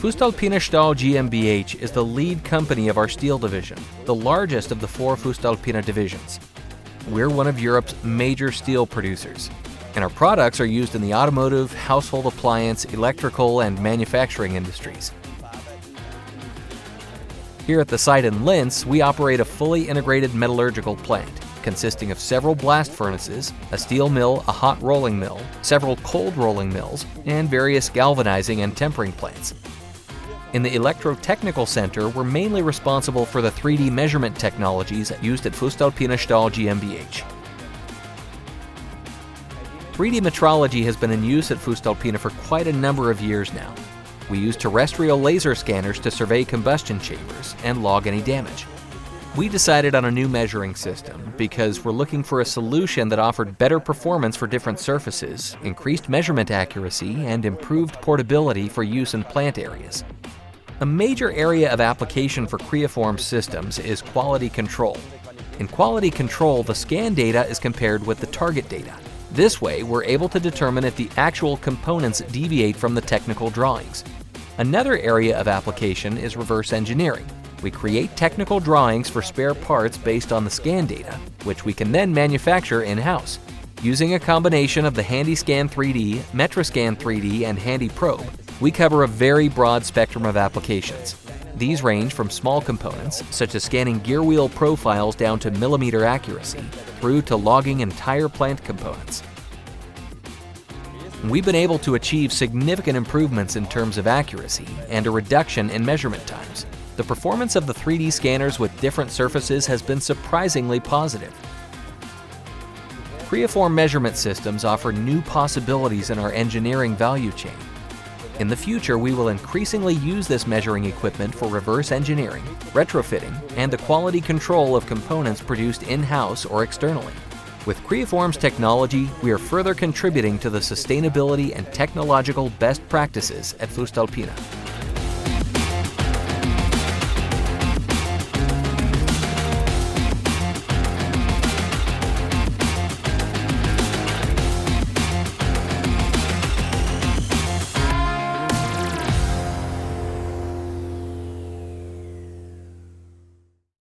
voestalpine Stahl GmbH is the lead company of our steel division, the largest of the 4 voestalpine divisions. We're one of Europe's major steel producers, and our products are used in the automotive, household appliance, electrical, and manufacturing industries. Here at the site in Linz, we operate a fully integrated metallurgical plant, consisting of several blast furnaces, a steel mill, a hot rolling mill, several cold rolling mills, and various galvanizing and tempering plants. In the Electrotechnical Center, we're mainly responsible for the 3D measurement technologies used at voestalpine Stahl GmbH. 3D metrology has been in use at voestalpine for quite a number of years now. We use terrestrial laser scanners to survey combustion chambers and log any damage. We decided on a new measuring system because we're looking for a solution that offered better performance for different surfaces, increased measurement accuracy, and improved portability for use in plant areas. A major area of application for Creaform systems is quality control. In quality control, the scan data is compared with the target data. This way, we're able to determine if the actual components deviate from the technical drawings. Another area of application is reverse engineering. We create technical drawings for spare parts based on the scan data, which we can then manufacture in-house. Using a combination of the HandySCAN 3D, MetraSCAN 3D, and HandyPROBE, we cover a very broad spectrum of applications. These range from small components, such as scanning gear wheel profiles down to millimeter accuracy, through to logging entire plant components. We've been able to achieve significant improvements in terms of accuracy and a reduction in measurement times. The performance of the 3D scanners with different surfaces has been surprisingly positive. Creaform measurement systems offer new possibilities in our engineering value chain. In the future, we will increasingly use this measuring equipment for reverse engineering, retrofitting, and the quality control of components produced in-house or externally. With Creaform's technology, we are further contributing to the sustainability and technological best practices at voestalpine.